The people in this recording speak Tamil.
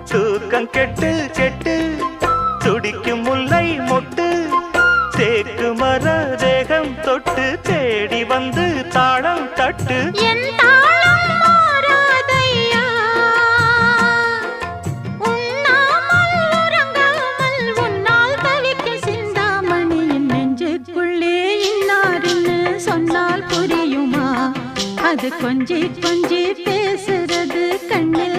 தூக்கம் கெட்டு கெட்டு துடிக்கும் முல்லை மொட்டு தேக்கு மர தேகம் தொட்டு தேடி வந்து தாளம் தட்டு அது கொஞ்சி கொஞ்சி பேசுறது கண்ணில்